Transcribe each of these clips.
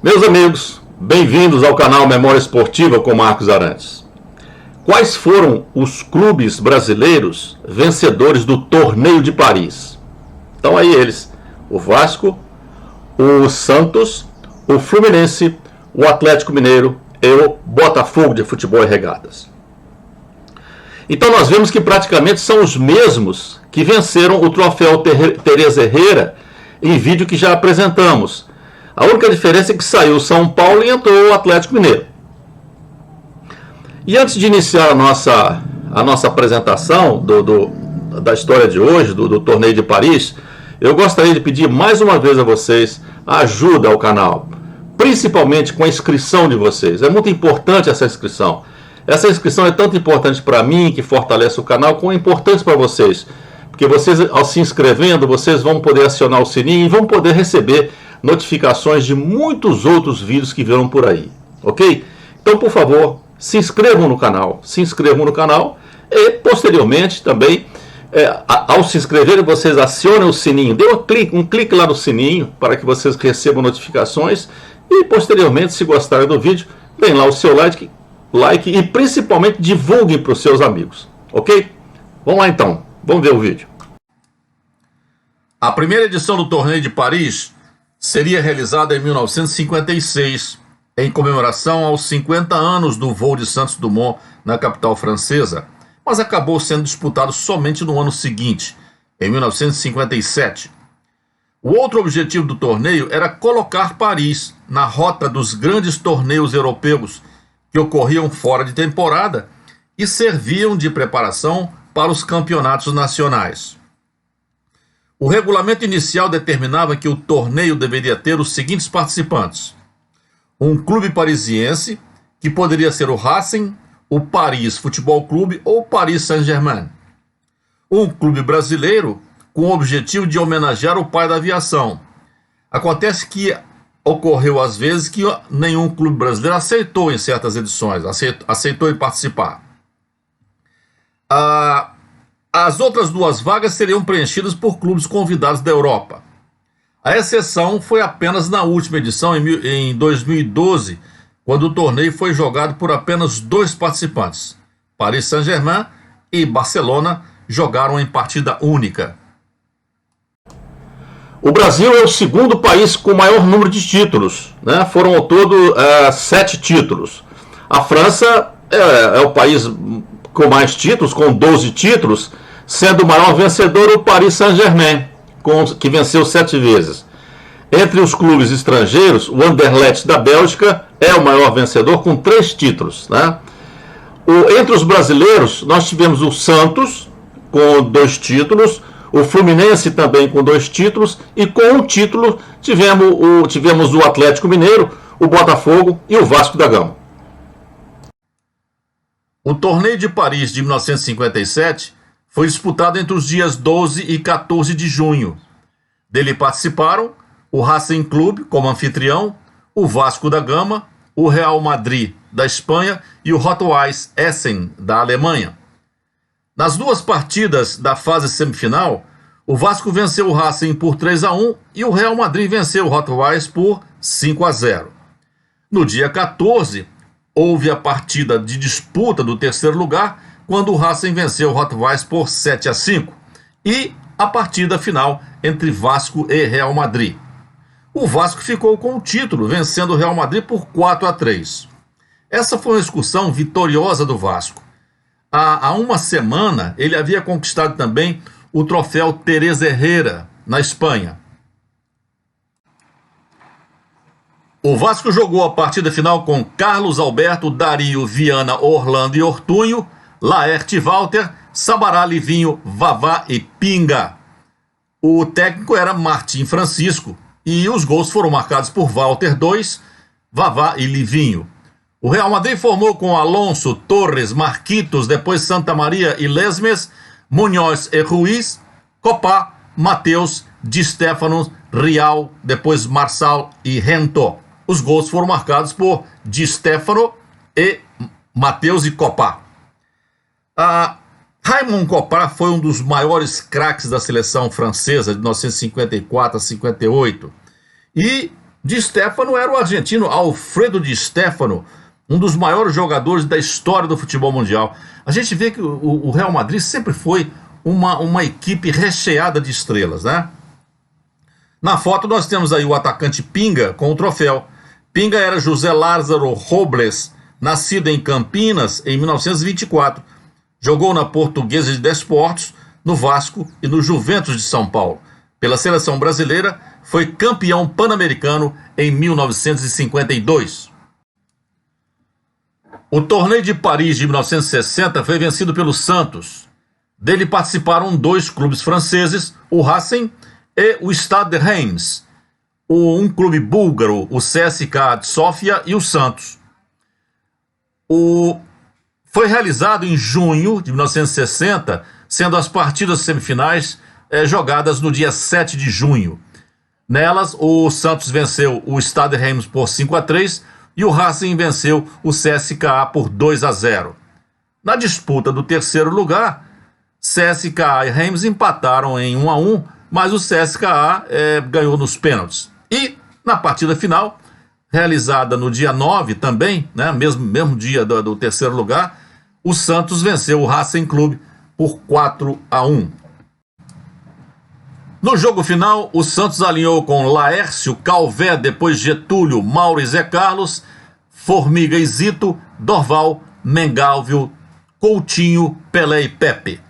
Meus amigos, bem-vindos ao canal Memória Esportiva com Marcos Arantes. Quais foram os clubes brasileiros vencedores do Torneio de Paris? Então aí eles, o Vasco, o Santos, o Fluminense, o Atlético Mineiro e o Botafogo de Futebol e Regatas. Então nós vemos que praticamente são os mesmos que venceram o troféu Teresa Herrera em vídeo que já apresentamos. A única diferença é que saiu São Paulo e entrou o Atlético Mineiro. E antes de iniciar a nossa apresentação da história de hoje, do Torneio de Paris, eu gostaria de pedir mais uma vez a vocês a ajuda ao canal, principalmente com a inscrição de vocês. É muito importante essa inscrição. Essa inscrição é tanto importante para mim, que fortalece o canal, como é importante para vocês. Porque vocês, ao se inscrevendo, vocês vão poder acionar o sininho e vão poder receber notificações de muitos outros vídeos que virão por aí, ok? Então, por favor, se inscrevam no canal e, posteriormente, também, ao se inscreverem, vocês acionem o sininho, dê um clique lá no sininho para que vocês recebam notificações e, posteriormente, se gostarem do vídeo, deem lá o seu like e, principalmente, divulguem para os seus amigos, ok? Vamos lá, então, vamos ver o vídeo. A primeira edição do Torneio de Paris seria realizada em 1956, em comemoração aos 50 anos do voo de Santos Dumont na capital francesa, mas acabou sendo disputado somente no ano seguinte, em 1957. O outro objetivo do torneio era colocar Paris na rota dos grandes torneios europeus que ocorriam fora de temporada e serviam de preparação para os campeonatos nacionais. O regulamento inicial determinava que o torneio deveria ter os seguintes participantes: um clube parisiense, que poderia ser o Racing, o Paris Futebol Clube ou o Paris Saint-Germain. Um clube brasileiro, com o objetivo de homenagear o pai da aviação. Acontece que ocorreu às vezes que nenhum clube brasileiro aceitou em certas edições, aceitou em participar. As outras duas vagas seriam preenchidas por clubes convidados da Europa. A exceção foi apenas na última edição, em 2012, quando o torneio foi jogado por apenas 2 participantes. Paris Saint-Germain e Barcelona jogaram em partida única. O Brasil é o segundo país com o maior número de títulos, né? Foram ao todo 7 títulos. A França é o país com mais títulos, com 12 títulos, sendo o maior vencedor o Paris Saint-Germain, que venceu 7 vezes. Entre os clubes estrangeiros, o Anderlecht da Bélgica é o maior vencedor com 3 títulos, né? Entre os brasileiros, nós tivemos o Santos com 2 títulos, o Fluminense também com 2 títulos, e com um título tivemos o Atlético Mineiro, o Botafogo e o Vasco da Gama. O Torneio de Paris de 1957 foi disputado entre os dias 12 e 14 de junho. Dele participaram o Racing Clube como anfitrião, o Vasco da Gama, o Real Madrid da Espanha e o Rot-Weiss Essen da Alemanha. Nas 2 partidas da fase semifinal, o Vasco venceu o Racing por 3-1 e o Real Madrid venceu o Rot-Weiss por 5-0. No dia 14, houve a partida de disputa do terceiro lugar, quando o Racing venceu o Rot-Weiss por 7-5, e a partida final entre Vasco e Real Madrid. O Vasco ficou com o título, vencendo o Real Madrid por 4-3. Essa foi uma excursão vitoriosa do Vasco. Há uma semana, ele havia conquistado também o troféu Teresa Herrera, na Espanha. O Vasco jogou a partida final com Carlos Alberto, Dario, Viana, Orlando e Ortunho, Laerte, Walter, Sabará, Livinho, Vavá e Pinga. O técnico era Martim Francisco e os gols foram marcados por Walter 2, Vavá e Livinho. O Real Madrid formou com Alonso, Torres, Marquitos, depois Santa Maria e Lesmes, Munhoz e Ruiz, Copá, Mateus, Di Stéfano, Rial, depois Marçal e Rento. Os gols foram marcados por Di Stéfano e Mateus e Copá. Raymond Copá foi um dos maiores craques da seleção francesa de 1954 a 58 e Di Stéfano era o argentino Alfredo Di Stéfano, um dos maiores jogadores da história do futebol mundial. A gente vê que o Real Madrid sempre foi uma equipe recheada de estrelas, né? Na foto nós temos aí o atacante Pinga com o troféu. Pinga era José Lázaro Robles, nascido em Campinas em 1924. Jogou na Portuguesa de Desportos, no Vasco e no Juventus de São Paulo. Pela seleção brasileira, foi campeão pan-americano em 1952. O torneio de Paris de 1960 foi vencido pelo Santos. Dele participaram dois clubes franceses, o Racing e o Stade de Reims, um clube búlgaro, o CSKA de Sofia, e o Santos. Foi realizado em junho de 1960, sendo as partidas semifinais jogadas no dia 7 de junho. Nelas, o Santos venceu o Stade de Reims por 5-3 e o Racing venceu o CSKA por 2-0. Na disputa do terceiro lugar, CSKA e Reims empataram em 1-1, mas o CSKA ganhou nos pênaltis. E na partida final, realizada no dia 9 também, né, mesmo dia do terceiro lugar, o Santos venceu o Racing Clube por 4-1. No jogo final, o Santos alinhou com Laércio, Calvé, depois Getúlio, Mauro e Zé Carlos, Formiga e Zito, Dorval, Mengalvio, Coutinho, Pelé e Pepe.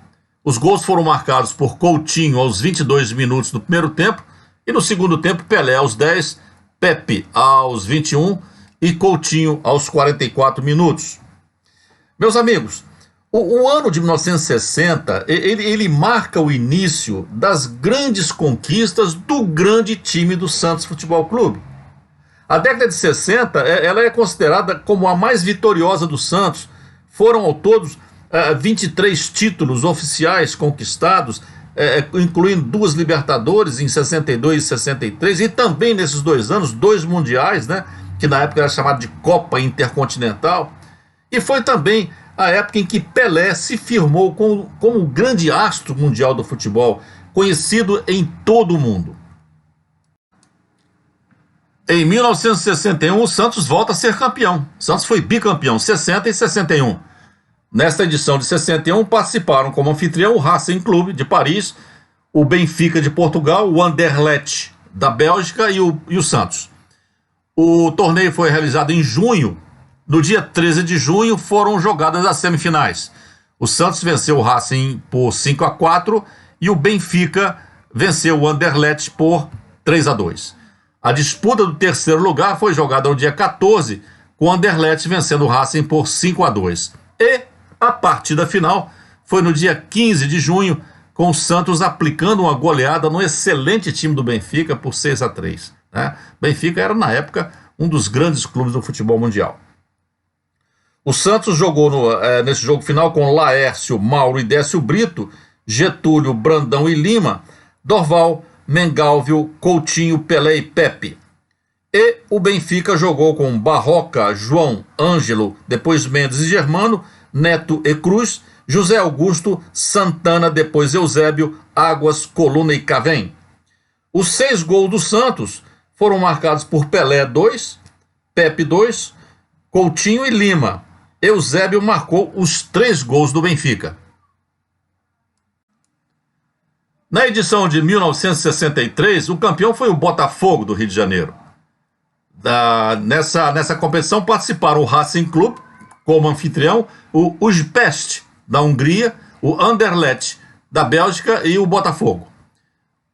Os gols foram marcados por Coutinho aos 22 minutos do primeiro tempo e no segundo tempo Pelé aos 10, Pepe aos 21 e Coutinho aos 44 minutos. Meus amigos, o ano de 1960, ele marca o início das grandes conquistas do grande time do Santos Futebol Clube. A década de 60, ela é considerada como a mais vitoriosa do Santos. Foram ao todo 23 títulos oficiais conquistados, incluindo 2 Libertadores em 62 e 63, e também nesses 2 anos, 2 mundiais, né, que na época era chamado de Copa Intercontinental. E foi também a época em que Pelé se firmou como o grande astro mundial do futebol, conhecido em todo o mundo. Em 1961, o Santos volta a ser campeão. O Santos foi bicampeão, 60 e 61. Nesta edição de 61, participaram como anfitrião o Racing Clube de Paris, o Benfica de Portugal, o Anderlecht da Bélgica e o Santos. O torneio foi realizado em junho. No dia 13 de junho foram jogadas as semifinais. O Santos venceu o Racing por 5-4 e o Benfica venceu o Anderlecht por 3-2. A disputa do terceiro lugar foi jogada no dia 14, com o Anderlecht vencendo o Racing por 5-2. E a partida final foi no dia 15 de junho, com o Santos aplicando uma goleada no excelente time do Benfica por 6-3. Né? Benfica era, na época, um dos grandes clubes do futebol mundial. O Santos jogou nesse jogo final com Laércio, Mauro e Décio Brito, Getúlio, Brandão e Lima, Dorval, Mengalvio, Coutinho, Pelé e Pepe. E o Benfica jogou com Barroca, João, Ângelo, depois Mendes e Germano, Neto e Cruz, José Augusto, Santana, depois Eusébio, Águas, Coluna e Cavém. Os 6 gols do Santos foram marcados por Pelé 2, Pepe 2, Coutinho e Lima. Eusébio marcou os 3 gols do Benfica. Na edição de 1963, o campeão foi o Botafogo do Rio de Janeiro. Nessa competição participaram o Racing Clube, como anfitrião, o Újpest da Hungria, o Anderlecht da Bélgica e o Botafogo.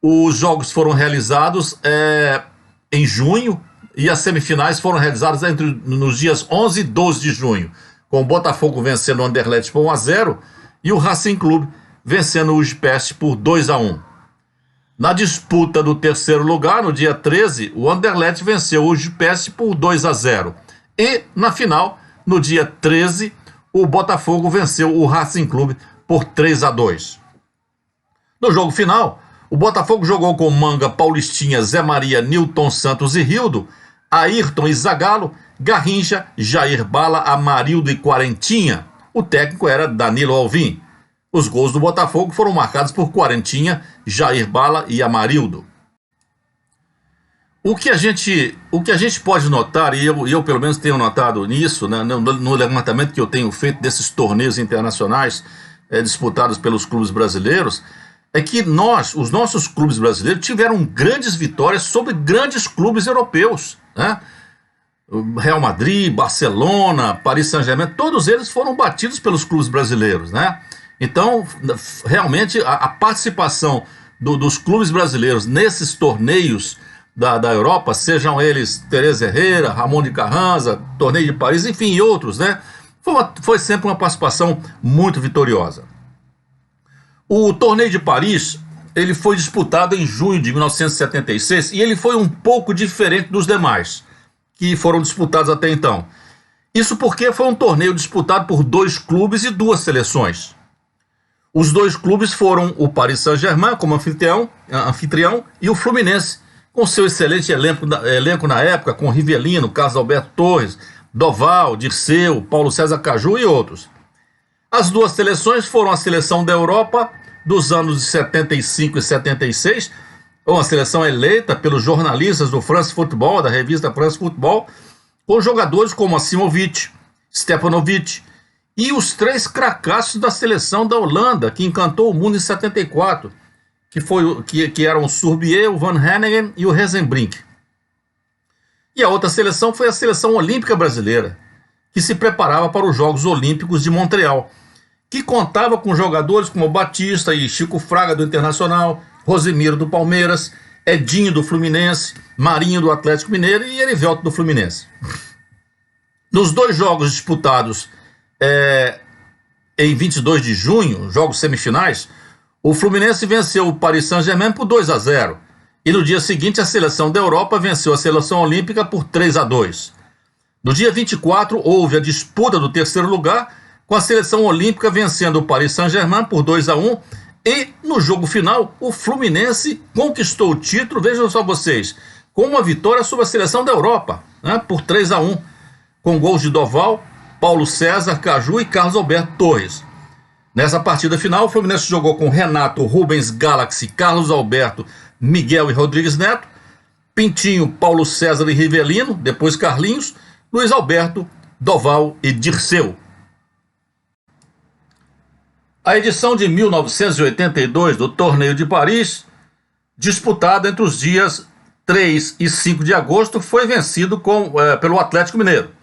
Os jogos foram realizados em junho e as semifinais foram realizadas nos dias 11 e 12 de junho, com o Botafogo vencendo o Anderlecht por 1-0 e o Racing Clube vencendo o Újpest por 2-1. Na disputa do terceiro lugar, no dia 13, o Anderlecht venceu o Újpest por 2-0. E, na final, no dia 13, o Botafogo venceu o Racing Clube por 3-2. No jogo final, o Botafogo jogou com Manga, Paulistinha, Zé Maria, Nilton Santos e Rildo, Ayrton e Zagallo, Garrincha, Jair Bala, Amarildo e Quarentinha. O técnico era Danilo Alvim. Os gols do Botafogo foram marcados por Quarentinha, Jair Bala e Amarildo. O que a gente pode notar, e eu pelo menos tenho notado nisso, né, no levantamento que eu tenho feito desses torneios internacionais disputados pelos clubes brasileiros, é que os nossos clubes brasileiros tiveram grandes vitórias sobre grandes clubes europeus, né? Real Madrid, Barcelona, Paris Saint-Germain, todos eles foram batidos pelos clubes brasileiros, né? Então, realmente, a participação dos clubes brasileiros nesses torneios da Europa, sejam eles Teresa Herrera, Ramon de Carranza, Torneio de Paris, enfim, e outros, né? Foi sempre uma participação muito vitoriosa. O Torneio de Paris, ele foi disputado em junho de 1976 e ele foi um pouco diferente dos demais que foram disputados até então. Isso porque foi um torneio disputado por 2 clubes e 2 seleções. Os 2 clubes foram o Paris Saint-Germain como anfitrião e o Fluminense, com seu excelente elenco na época, com Rivelino, Carlos Alberto Torres, Doval, Dirceu, Paulo César Caju e outros. As 2 seleções foram a seleção da Europa dos anos de 75 e 76, uma seleção eleita pelos jornalistas do France Football, da revista France Football, com jogadores como Asimovic, Stepanovic e os 3 cracassos da seleção da Holanda, que encantou o mundo em 74, que eram o Sourbier, o Van Hanegem e o Rezenbrink. E a outra seleção foi a seleção olímpica brasileira, que se preparava para os Jogos Olímpicos de Montreal, que contava com jogadores como Batista e Chico Fraga do Internacional, Rosemiro do Palmeiras, Edinho do Fluminense, Marinho do Atlético Mineiro e Erivelto do Fluminense. Nos 2 jogos disputados em 22 de junho, jogos semifinais, o Fluminense venceu o Paris Saint-Germain por 2-0. E no dia seguinte, a seleção da Europa venceu a seleção olímpica por 3-2. No dia 24, houve a disputa do 3º lugar, com a seleção olímpica vencendo o Paris Saint-Germain por 2-1. E no jogo final, o Fluminense conquistou o título, vejam só vocês, com uma vitória sobre a seleção da Europa, né, por 3-1, com gols de Doval, Paulo César, Caju e Carlos Alberto Torres. Nessa partida final, o Fluminense jogou com Renato, Rubens, Galaxy, Carlos Alberto, Miguel e Rodrigues Neto, Pintinho, Paulo César e Rivelino, depois Carlinhos, Luiz Alberto, Doval e Dirceu. A edição de 1982 do Torneio de Paris, disputada entre os dias 3 e 5 de agosto, foi vencido pelo Atlético Mineiro.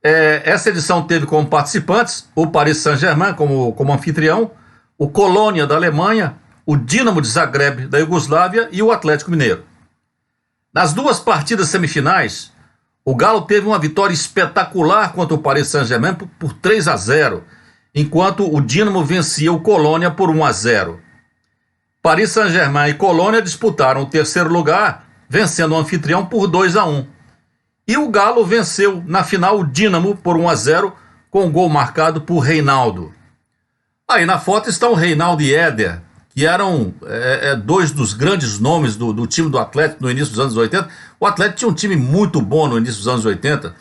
Essa edição teve como participantes o Paris Saint-Germain como anfitrião, o Colônia da Alemanha, o Dinamo de Zagreb da Iugoslávia e o Atlético Mineiro. Nas 2 partidas semifinais, o Galo teve uma vitória espetacular contra o Paris Saint-Germain por 3-0, enquanto o Dinamo vencia o Colônia por 1-0. Paris Saint-Germain e Colônia disputaram o 3º lugar, vencendo o anfitrião por 2-1. E o Galo venceu na final o Dinamo por 1-0, com um gol marcado por Reinaldo. Aí na foto estão Reinaldo e Éder, que eram 2 dos grandes nomes do time do Atlético no início dos anos 80. O Atlético tinha um time muito bom no início dos anos 80,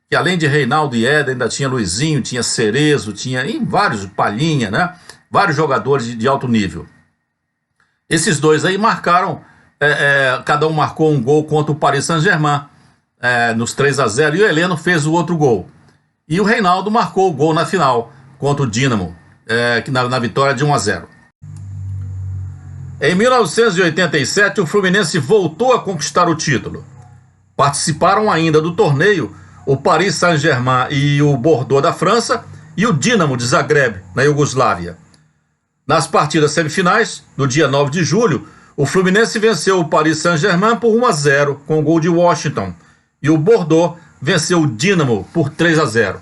que além de Reinaldo e Éder, ainda tinha Luizinho, tinha Cerezo, tinha vários, Palhinha, né? Vários jogadores de alto nível. Esses 2 aí marcaram, cada um marcou um gol contra o Paris Saint-Germain, nos 3-0, e o Heleno fez o outro gol. E o Reinaldo marcou o gol na final contra o Dinamo, na vitória de 1-0. Em 1987, o Fluminense voltou a conquistar o título. Participaram ainda do torneio o Paris Saint-Germain e o Bordeaux da França e o Dinamo de Zagreb, na Iugoslávia. Nas partidas semifinais, no dia 9 de julho, o Fluminense venceu o Paris Saint-Germain por 1-0, com o gol de Washington, e o Bordeaux venceu o Dinamo por 3-0.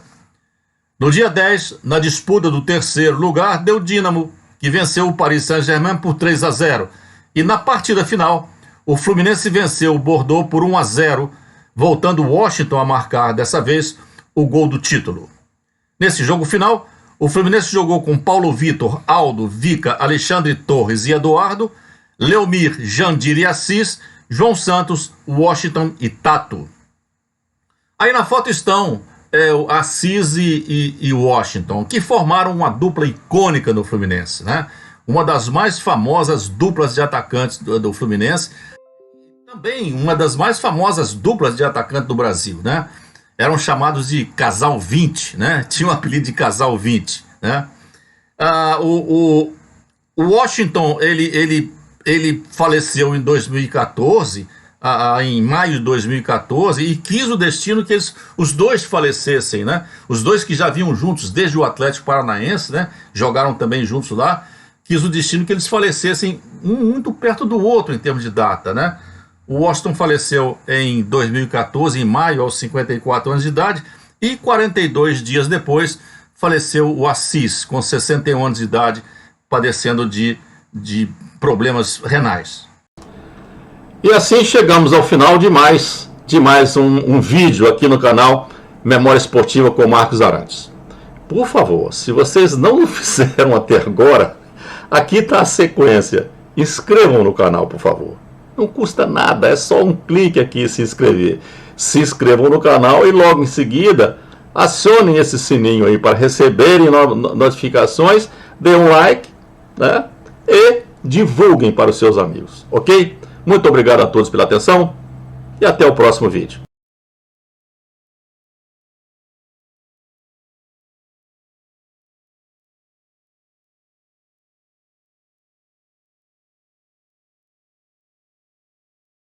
No dia 10, na disputa do 3º lugar, deu o Dinamo, que venceu o Paris Saint-Germain por 3-0. E na partida final, o Fluminense venceu o Bordeaux por 1-0, voltando o Washington a marcar, dessa vez, o gol do título. Nesse jogo final, o Fluminense jogou com Paulo Vitor, Aldo, Vica, Alexandre Torres e Eduardo, Leomir, Jandir e Assis, João Santos, Washington e Tato. Aí na foto estão Assis e Washington, que formaram uma dupla icônica no Fluminense, né? Uma das mais famosas duplas de atacantes do Fluminense. Também uma das mais famosas duplas de atacante do Brasil, né? Eram chamados de Casal 20, né? Tinha o apelido de Casal 20, né? Ah, o Washington, ele faleceu em 2014, em maio de 2014, e quis o destino que os dois falecessem, né? Os dois que já vinham juntos desde o Atlético Paranaense, né? Jogaram também juntos lá, quis o destino que eles falecessem um muito perto do outro em termos de data, né? O Washington faleceu em 2014, em maio, aos 54 anos de idade, e 42 dias depois faleceu o Assis, com 61 anos de idade, padecendo de problemas renais. E assim chegamos ao final de mais um vídeo aqui no canal Memória Esportiva com Marcos Arantes. Por favor, se vocês não o fizeram até agora, aqui está a sequência. Inscrevam no canal, por favor. Não custa nada, é só um clique aqui e se inscrever. Se inscrevam no canal e logo em seguida acionem esse sininho aí para receberem notificações, dê um like, né? E divulguem para os seus amigos, ok? Muito obrigado a todos pela atenção e até o próximo vídeo.